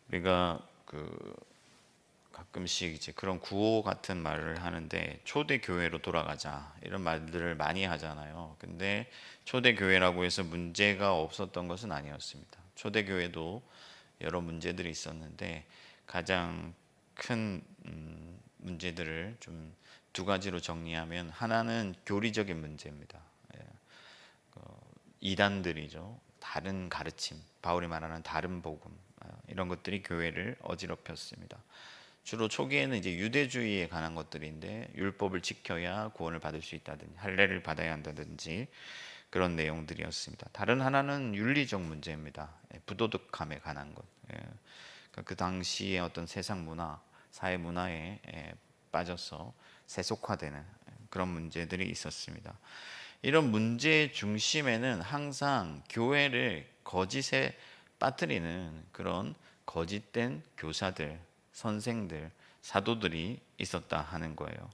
우리가 가끔씩 이제 그런 구호 같은 말을 하는데, 초대 교회로 돌아가자 이런 말들을 많이 하잖아요. 근데 초대 교회라고 해서 문제가 없었던 것은 아니었습니다. 초대 교회도 여러 문제들이 있었는데, 가장 큰 문제들을 좀 두 가지로 정리하면, 하나는 교리적인 문제입니다. 예, 이단들이죠. 다른 가르침, 바울이 말하는 다른 복음, 이런 것들이 교회를 어지럽혔습니다. 주로 초기에는 이제 유대주의에 관한 것들인데, 율법을 지켜야 구원을 받을 수 있다든지 할례를 받아야 한다든지 그런 내용들이었습니다. 다른 하나는 윤리적 문제입니다. 부도덕함에 관한 것. 그러니까 그 당시의 어떤 세상 문화, 사회 문화에 빠져서 세속화되는 그런 문제들이 있었습니다. 이런 문제의 중심에는 항상 교회를 거짓에 빠뜨리는 그런 거짓된 교사들, 선생들, 사도들이 있었다 하는 거예요.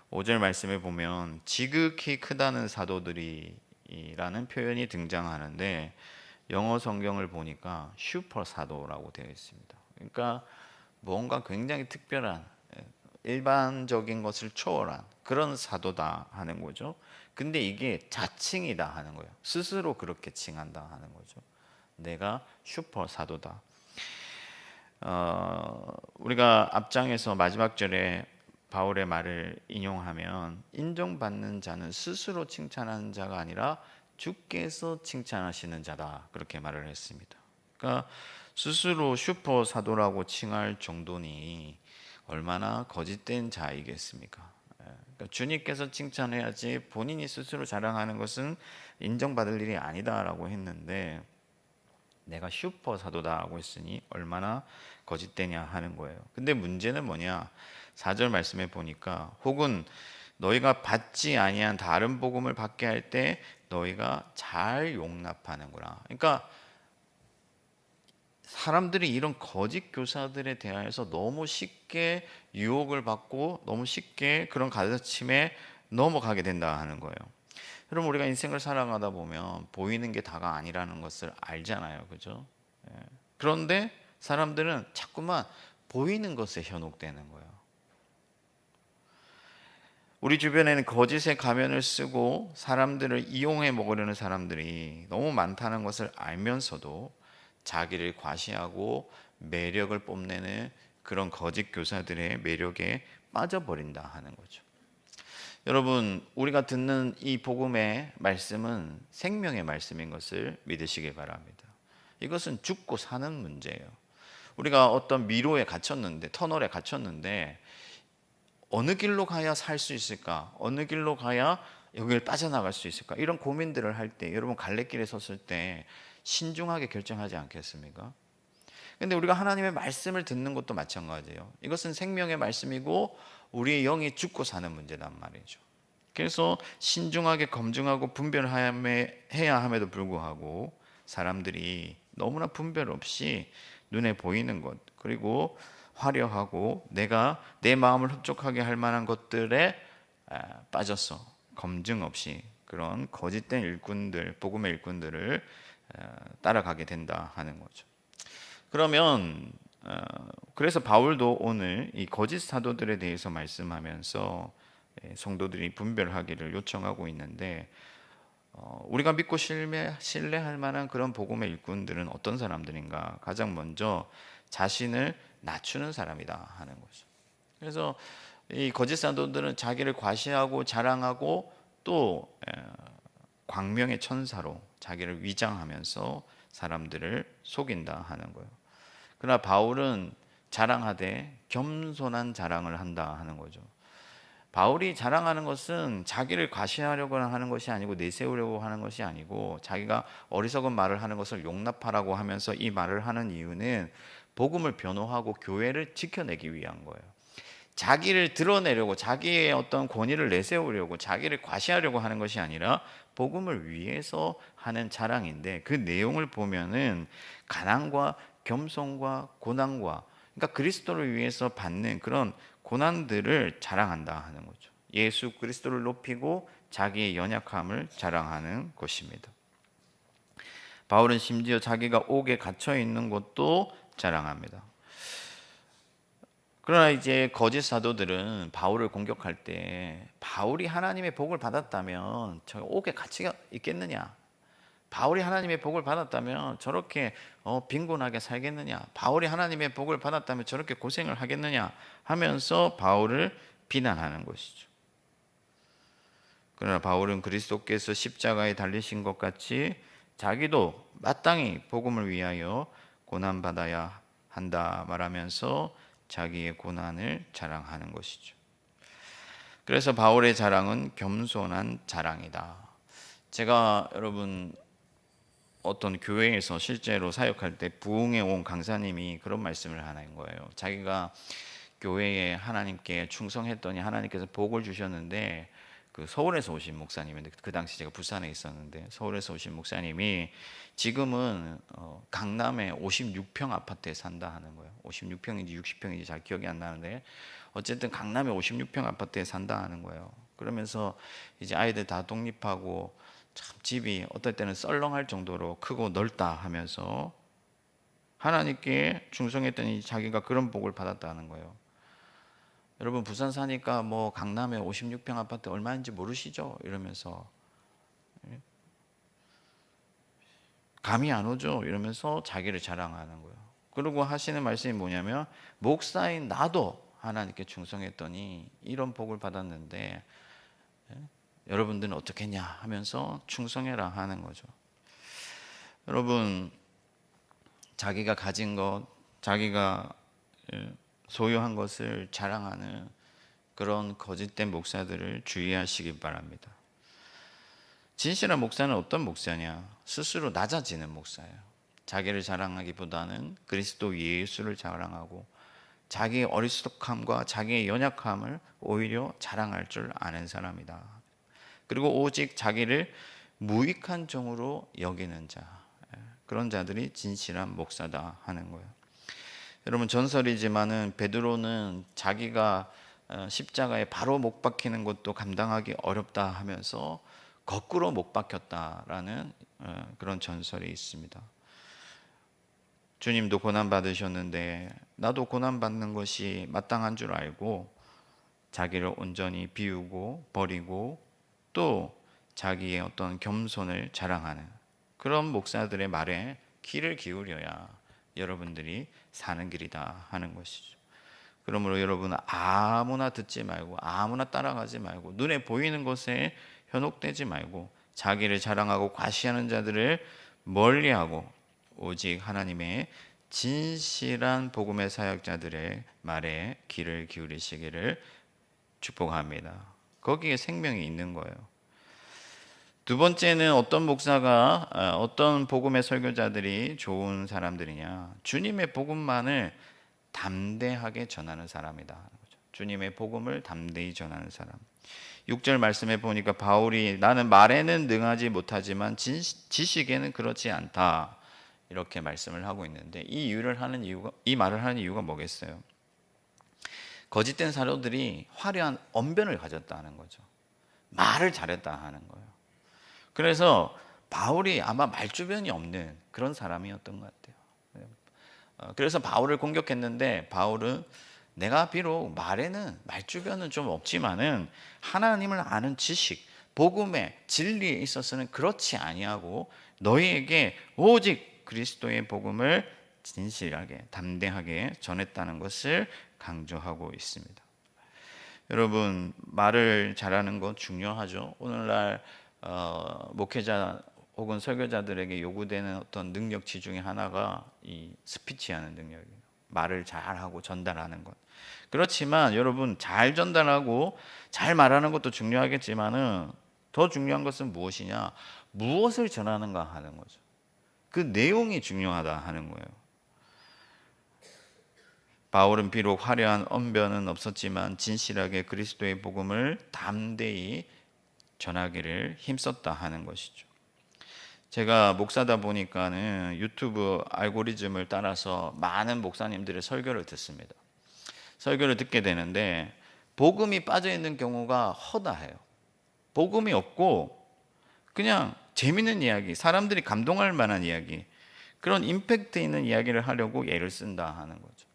5절 말씀에 보면 지극히 크다는 사도들이라는 표현이 등장하는데, 영어 성경을 보니까 슈퍼 사도라고 되어 있습니다. 그러니까 뭔가 굉장히 특별한, 일반적인 것을 초월한 그런 사도다 하는 거죠. 근데 이게 자칭이다 하는 거예요. 스스로 그렇게 칭한다 하는 거죠. 내가 슈퍼 사도다. 우리가 앞장에서 마지막 절에 바울의 말을 인용하면, 인정받는 자는 스스로 칭찬하는 자가 아니라 주께서 칭찬하시는 자다, 그렇게 말을 했습니다. 그러니까 스스로 슈퍼 사도라고 칭할 정도니 얼마나 거짓된 자이겠습니까? 그러니까 주님께서 칭찬해야지 본인이 스스로 자랑하는 것은 인정받을 일이 아니다라고 했는데, 내가 슈퍼 사도다 하고 했으니 얼마나 거짓되냐 하는 거예요. 근데 문제는 뭐냐? 4절 말씀에 보니까, 혹은 너희가 받지 아니한 다른 복음을 받게 할 때 너희가 잘 용납하는구나. 그러니까 사람들이 이런 거짓 교사들에 대하여서 너무 쉽게 유혹을 받고 너무 쉽게 그런 가르침에 넘어가게 된다 하는 거예요. 여러분, 우리가 인생을 살아가다 보면 보이는 게 다가 아니라는 것을 알잖아요. 그죠? 그런데 사람들은 자꾸만 보이는 것에 현혹되는 거예요. 우리 주변에는 거짓의 가면을 쓰고 사람들을 이용해 먹으려는 사람들이 너무 많다는 것을 알면서도 자기를 과시하고 매력을 뽐내는 그런 거짓 교사들의 매력에 빠져버린다 하는 거죠. 여러분, 우리가 듣는 이 복음의 말씀은 생명의 말씀인 것을 믿으시기 바랍니다. 이것은 죽고 사는 문제예요. 우리가 어떤 미로에 갇혔는데, 터널에 갇혔는데, 어느 길로 가야 살 수 있을까? 어느 길로 가야 여기를 빠져나갈 수 있을까? 이런 고민들을 할 때, 여러분 갈래길에 섰을 때 신중하게 결정하지 않겠습니까? 근데 우리가 하나님의 말씀을 듣는 것도 마찬가지예요. 이것은 생명의 말씀이고 우리의 영이 죽고 사는 문제란 말이죠. 그래서 신중하게 검증하고 분별해야 함에도 불구하고 사람들이 너무나 분별 없이 눈에 보이는 것, 그리고 화려하고 내가 내 마음을 흡족하게 할 만한 것들에 빠져서 검증 없이 그런 거짓된 일꾼들, 복음의 일꾼들을 따라가게 된다 하는 거죠. 그러면 그래서 바울도 오늘 이 거짓 사도들에 대해서 말씀하면서 성도들이 분별하기를 요청하고 있는데, 우리가 믿고 신뢰할 만한 그런 복음의 일꾼들은 어떤 사람들인가? 가장 먼저 자신을 낮추는 사람이다 하는 거죠. 그래서 이 거짓 사도들은 자기를 과시하고 자랑하고 또 광명의 천사로 자기를 위장하면서 사람들을 속인다 하는 거예요. 그러나 바울은 자랑하되 겸손한 자랑을 한다 하는 거죠. 바울이 자랑하는 것은 자기를 과시하려고 하는 것이 아니고 내세우려고 하는 것이 아니고, 자기가 어리석은 말을 하는 것을 용납하라고 하면서 이 말을 하는 이유는 복음을 변호하고 교회를 지켜내기 위한 거예요. 자기를 드러내려고, 자기의 어떤 권위를 내세우려고, 자기를 과시하려고 하는 것이 아니라 복음을 위해서 하는 자랑인데, 그 내용을 보면은 가난과 겸손과 고난과, 그러니까 그리스도를 위해서 받는 그런 고난들을 자랑한다 하는 거죠. 예수 그리스도를 높이고 자기의 연약함을 자랑하는 것입니다. 바울은 심지어 자기가 옥에 갇혀 있는 것도 자랑합니다. 그러나 이제 거짓 사도들은 바울을 공격할 때 바울이 하나님의 복을 받았다면 저 옥에 가치가 있겠느냐? 바울이 하나님의 복을 받았다면 저렇게 빈곤하게 살겠느냐? 바울이 하나님의 복을 받았다면 저렇게 고생을 하겠느냐? 하면서 바울을 비난하는 것이죠. 그러나 바울은 그리스도께서 십자가에 달리신 것 같이 자기도 마땅히 복음을 위하여 고난받아야 한다 말하면서 자기의 고난을 자랑하는 것이죠. 그래서 바울의 자랑은 겸손한 자랑이다. 제가 여러분 어떤 교회에서 실제로 사역할 때 부흥에 온 강사님이 그런 말씀을 하는 거예요. 자기가 교회에 하나님께 충성했더니 하나님께서 복을 주셨는데 그 서울에서 오신 목사님인데 그 당시 제가 부산에 있었는데 서울에서 오신 목사님이 지금은 강남에 56평 아파트에 산다 하는 거예요. 56평인지 60평인지 잘 기억이 안 나는데 어쨌든 강남에 56평 아파트에 산다 하는 거예요. 그러면서 이제 아이들 다 독립하고 참 집이 어떨 때는 썰렁할 정도로 크고 넓다 하면서 하나님께 충성했더니 자기가 그런 복을 받았다는 거예요. 여러분 부산 사니까 뭐 강남에 56평 아파트 얼마인지 모르시죠? 이러면서 감이 안 오죠? 이러면서 자기를 자랑하는 거예요. 그리고 하시는 말씀이 뭐냐면 목사인 나도 하나님께 충성했더니 이런 복을 받았는데 여러분들은 어떻겠냐 하면서 충성해라 하는 거죠. 여러분 자기가 가진 것, 자기가 소유한 것을 자랑하는 그런 거짓된 목사들을 주의하시기 바랍니다. 진실한 목사는 어떤 목사냐? 스스로 낮아지는 목사예요. 자기를 자랑하기보다는 그리스도 예수를 자랑하고 자기의 어리석함과 자기의 연약함을 오히려 자랑할 줄 아는 사람이다. 그리고 오직 자기를 무익한 종으로 여기는 자, 그런 자들이 진실한 목사다 하는 거예요. 여러분 전설이지만은 베드로는 자기가 십자가에 바로 못 박히는 것도 감당하기 어렵다 하면서 거꾸로 못 박혔다라는 그런 전설이 있습니다. 주님도 고난 받으셨는데 나도 고난 받는 것이 마땅한 줄 알고 자기를 온전히 비우고 버리고 또 자기의 어떤 겸손을 자랑하는 그런 목사들의 말에 귀를 기울여야 여러분들이 사는 길이다 하는 것이죠. 그러므로 여러분 아무나 듣지 말고 아무나 따라가지 말고 눈에 보이는 것에 현혹되지 말고 자기를 자랑하고 과시하는 자들을 멀리하고 오직 하나님의 진실한 복음의 사역자들의 말에 귀를 기울이시기를 축복합니다. 거기에 생명이 있는 거예요. 두 번째는 어떤 목사가 어떤 복음의 설교자들이 좋은 사람들이냐? 주님의 복음만을 담대하게 전하는 사람이다. 주님의 복음을 담대히 전하는 사람. 6절 말씀에 보니까 바울이 나는 말에는 능하지 못하지만 지식에는 그렇지 않다. 이렇게 말씀을 하고 있는데 이 말을 하는 이유가 뭐겠어요? 거짓된 사도들이 화려한 언변을 가졌다는 거죠. 말을 잘했다 하는 거예요. 그래서 바울이 아마 말주변이 없는 그런 사람이었던 것 같아요. 그래서 바울을 공격했는데 바울은 내가 비록 말주변은 좀 없지만은 하나님을 아는 지식, 복음의 진리에 있어서는 그렇지 아니하고 너희에게 오직 그리스도의 복음을 진실하게 담대하게 전했다는 것을 강조하고 있습니다. 여러분 말을 잘하는 것 중요하죠. 오늘날 목회자 혹은 설교자들에게 요구되는 어떤 능력치 중에 하나가 이 스피치하는 능력이에요. 말을 잘하고 전달하는 것. 그렇지만 여러분 잘 전달하고 잘 말하는 것도 중요하겠지만은 더 중요한 것은 무엇이냐? 무엇을 전하는가 하는 거죠. 그 내용이 중요하다 하는 거예요. 바울은 비록 화려한 언변은 없었지만 진실하게 그리스도의 복음을 담대히 전하기를 힘썼다 하는 것이죠. 제가 목사다 보니까는 유튜브 알고리즘을 따라서 많은 목사님들의 설교를 듣습니다. 설교를 듣게 되는데 복음이 빠져 있는 경우가 허다해요. 복음이 없고 그냥 재밌는 이야기, 사람들이 감동할 만한 이야기, 그런 임팩트 있는 이야기를 하려고 예를 쓴다 하는 거죠.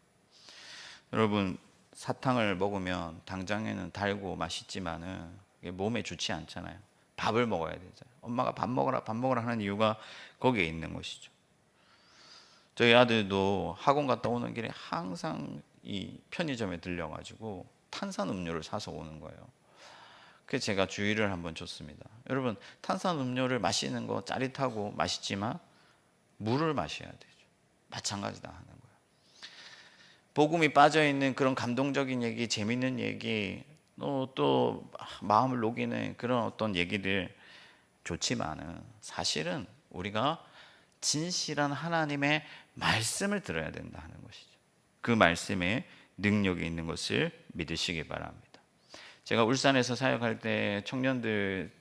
여러분, 사탕을 먹으면 당장에는 달고 맛있지만은 이게 몸에 좋지 않잖아요. 밥을 먹어야 되잖아요. 엄마가 밥 먹어라 밥 먹어라 하는 이유가 거기에 있는 것이죠. 저희 아들도 학원 갔다 오는 길에 항상 이 편의점에 들려가지고 탄산음료를 사서 오는 거예요. 그래서 제가 주의를 한번 줬습니다. 여러분, 탄산음료를 마시는 거 짜릿하고 맛있지만 물을 마셔야 되죠. 마찬가지다 하는 거예요. 복음이 빠져있는 그런 감동적인 얘기, 재밌는 얘기, 또 마음을 녹이는 그런 어떤 얘기들 좋지만은 사실은 우리가 진실한 하나님의 말씀을 들어야 된다 하는 것이죠. 그 말씀에 능력이 있는 것을 믿으시기 바랍니다. 제가 울산에서 사역할 때 청년들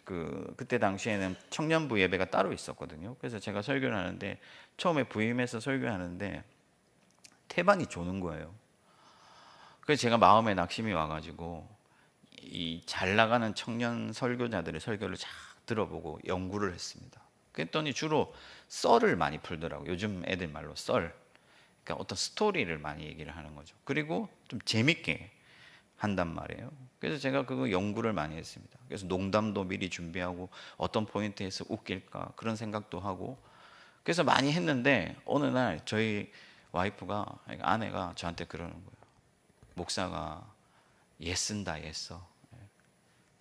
그때 당시에는 청년부 예배가 따로 있었거든요. 그래서 제가 설교를 하는데 처음에 부임해서 설교하는데 태반이 조는 거예요. 그래서 제가 마음에 낙심이 와가지고 이 잘 나가는 청년 설교자들의 설교를 쫙 들어보고 연구를 했습니다. 그랬더니 주로 썰을 많이 풀더라고요. 요즘 애들 말로 썰. 그러니까 어떤 스토리를 많이 얘기를 하는 거죠. 그리고 좀 재밌게 한단 말이에요. 그래서 제가 그거 연구를 많이 했습니다. 그래서 농담도 미리 준비하고 어떤 포인트에서 웃길까 그런 생각도 하고 그래서 많이 했는데 어느 날 저희 와이프가 아내가 저한테 그러는 거예요. 목사가 애쓴다 애써.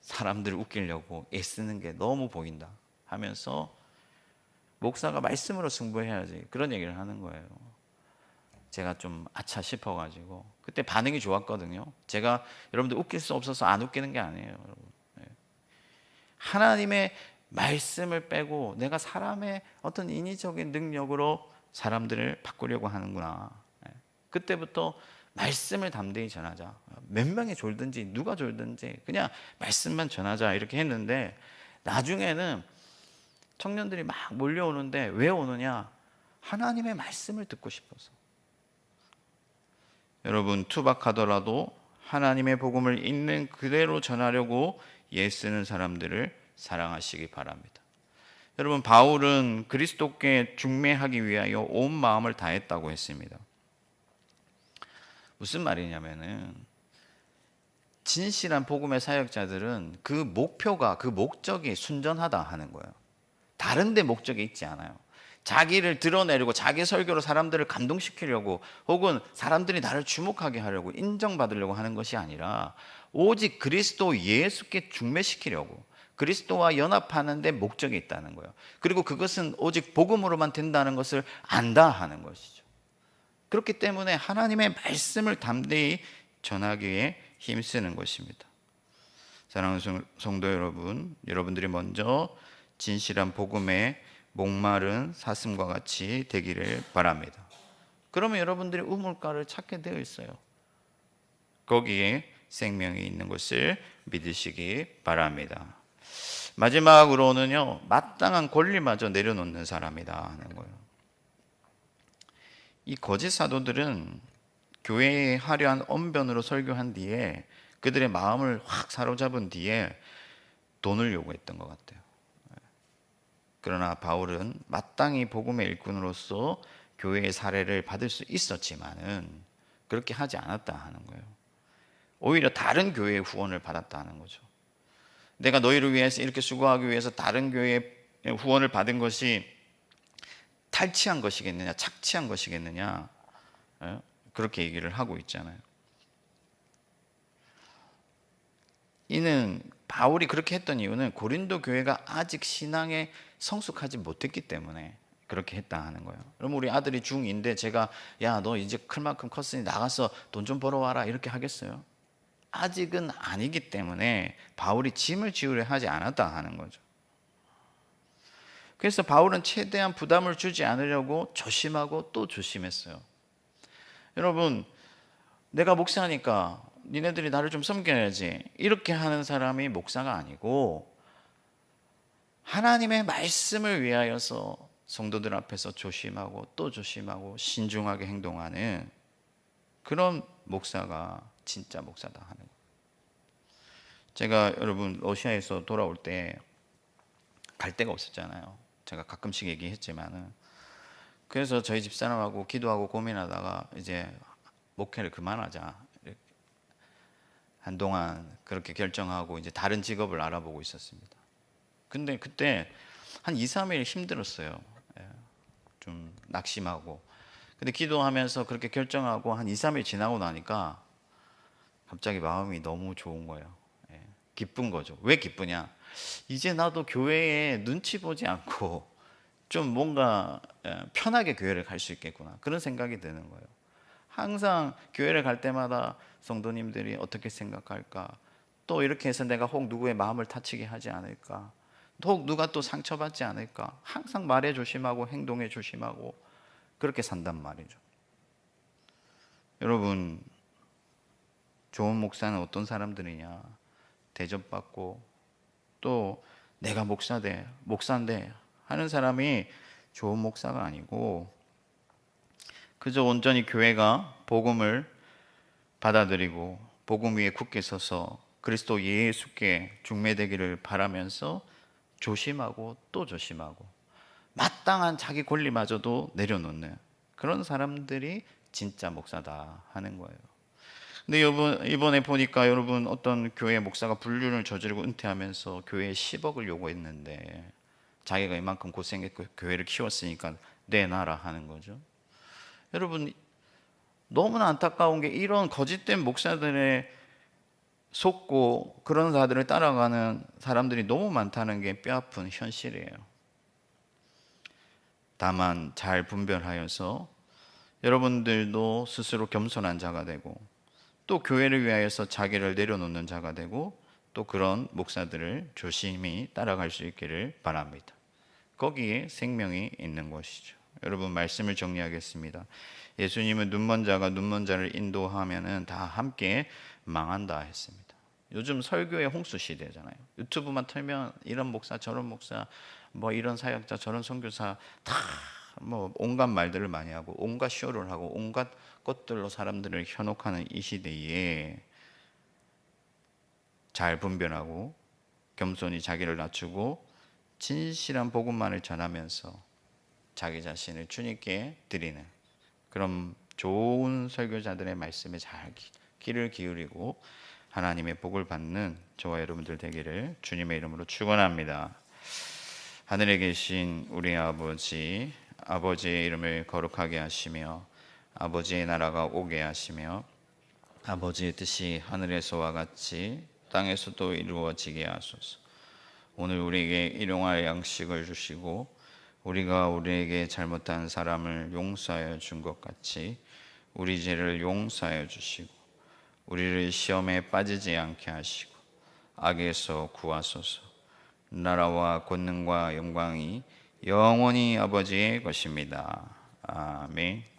사람들을 웃기려고 애쓰는 게 너무 보인다 하면서 목사가 말씀으로 승부해야지 그런 얘기를 하는 거예요. 제가 좀 아차 싶어가지고 그때 반응이 좋았거든요. 제가 여러분들 웃길 수 없어서 안 웃기는 게 아니에요, 여러분. 하나님의 말씀을 빼고 내가 사람의 어떤 인위적인 능력으로 사람들을 바꾸려고 하는구나. 그때부터 말씀을 담대히 전하자. 몇 명이 졸든지 누가 졸든지 그냥 말씀만 전하자 이렇게 했는데 나중에는 청년들이 막 몰려오는데 왜 오느냐? 하나님의 말씀을 듣고 싶어서. 여러분, 투박하더라도 하나님의 복음을 있는 그대로 전하려고 애쓰는 사람들을 사랑하시기 바랍니다. 여러분, 바울은 그리스도께 중매하기 위하여 온 마음을 다했다고 했습니다. 무슨 말이냐면은 진실한 복음의 사역자들은 그 목표가 그 목적이 순전하다 하는 거예요. 다른 데 목적이 있지 않아요. 자기를 드러내려고 자기 설교로 사람들을 감동시키려고 혹은 사람들이 나를 주목하게 하려고 인정받으려고 하는 것이 아니라 오직 그리스도 예수께 중매시키려고 그리스도와 연합하는 데 목적이 있다는 거예요. 그리고 그것은 오직 복음으로만 된다는 것을 안다 하는 것이죠. 그렇기 때문에 하나님의 말씀을 담대히 전하기에 힘쓰는 것입니다. 사랑하는 성도 여러분, 여러분들이 먼저 진실한 복음의 목마른 사슴과 같이 되기를 바랍니다. 그러면 여러분들이 우물가를 찾게 되어 있어요. 거기에 생명이 있는 것을 믿으시기 바랍니다. 마지막으로는요, 마땅한 권리마저 내려놓는 사람이다 하는 거예요. 이 거짓 사도들은 교회에 화려한 언변으로 설교한 뒤에 그들의 마음을 확 사로잡은 뒤에 돈을 요구했던 것 같아요. 그러나 바울은 마땅히 복음의 일꾼으로서 교회의 사례를 받을 수 있었지만은 그렇게 하지 않았다 하는 거예요. 오히려 다른 교회의 후원을 받았다 하는 거죠. 내가 너희를 위해서 이렇게 수고하기 위해서 다른 교회의 후원을 받은 것이 탈취한 것이겠느냐, 착취한 것이겠느냐, 그렇게 얘기를 하고 있잖아요. 이는 바울이 그렇게 했던 이유는 고린도 교회가 아직 신앙에 성숙하지 못했기 때문에 그렇게 했다 하는 거예요. 그럼 우리 아들이 중2인데 제가 야, 너 이제 클 만큼 컸으니 나가서 돈 좀 벌어와라 이렇게 하겠어요? 아직은 아니기 때문에 바울이 짐을 지우려 하지 않았다 하는 거죠. 그래서 바울은 최대한 부담을 주지 않으려고 조심하고 또 조심했어요. 여러분, 내가 목사니까 니네들이 나를 좀 섬겨야지 이렇게 하는 사람이 목사가 아니고 하나님의 말씀을 위하여서 성도들 앞에서 조심하고 또 조심하고 신중하게 행동하는 그런 목사가 진짜 목사다 하는 거예요. 제가 여러분 러시아에서 돌아올 때 갈 데가 없었잖아요. 제가 가끔씩 얘기했지만은 그래서 저희 집사람하고 기도하고 고민하다가 이제 목회를 그만하자. 한동안 그렇게 결정하고 이제 다른 직업을 알아보고 있었습니다. 근데 그때 한 2, 3일 힘들었어요. 예, 좀 낙심하고. 근데 기도하면서 그렇게 결정하고 한 2, 3일 지나고 나니까 갑자기 마음이 너무 좋은 거예요. 예, 기쁜 거죠. 왜 기쁘냐? 이제 나도 교회에 눈치 보지 않고 좀 뭔가 편하게 교회를 갈 수 있겠구나. 그런 생각이 드는 거예요. 항상 교회를 갈 때마다 성도님들이 어떻게 생각할까? 또 이렇게 해서 내가 혹 누구의 마음을 다치게 하지 않을까? 혹 누가 또 상처받지 않을까? 항상 말에 조심하고 행동에 조심하고 그렇게 산단 말이죠. 여러분, 좋은 목사는 어떤 사람들이냐? 대접받고 또 내가 목사인데 하는 사람이 좋은 목사가 아니고 그저 온전히 교회가 복음을 받아들이고 복음 위에 굳게 서서 그리스도 예수께 중매되기를 바라면서 조심하고 또 조심하고 마땅한 자기 권리마저도 내려놓는 그런 사람들이 진짜 목사다 하는 거예요. 근데 이번에 보니까 여러분 어떤 교회 목사가 불륜을 저지르고 은퇴하면서 교회에 10억을 요구했는데 자기가 이만큼 고생했고 교회를 키웠으니까 내놔라 하는 거죠. 여러분 너무나 안타까운 게 이런 거짓된 목사들의 속고 그런 자들을 따라가는 사람들이 너무 많다는 게 뼈아픈 현실이에요. 다만 잘 분별하여서 여러분들도 스스로 겸손한 자가 되고 또 교회를 위하여서 자기를 내려놓는 자가 되고 또 그런 목사들을 조심히 따라갈 수 있기를 바랍니다. 거기에 생명이 있는 것이죠. 여러분 말씀을 정리하겠습니다. 예수님은 눈먼 자가 눈먼 자를 인도하면은 다 함께 망한다 했습니다. 요즘 설교의 홍수 시대잖아요. 유튜브만 틀면 이런 목사 저런 목사 뭐 이런 사역자 저런 선교사 다 뭐 온갖 말들을 많이 하고 온갖 쇼를 하고 온갖 것들로 사람들을 현혹하는 이 시대에 잘 분별하고 겸손히 자기를 낮추고 진실한 복음만을 전하면서 자기 자신을 주님께 드리는 그런 좋은 설교자들의 말씀에 잘 귀를 기울이고 하나님의 복을 받는 저와 여러분들 되기를 주님의 이름으로 축원합니다. 하늘에 계신 우리 아버지, 아버지의 이름을 거룩하게 하시며 아버지의 나라가 오게 하시며 아버지의 뜻이 하늘에서와 같이 땅에서도 이루어지게 하소서. 오늘 우리에게 일용할 양식을 주시고 우리가 우리에게 잘못한 사람을 용서하여 준 것 같이 우리 죄를 용서하여 주시고 우리를 시험에 빠지지 않게 하시고 악에서 구하소서. 나라와 권능과 영광이 영원히 아버지의 것입니다. 아멘.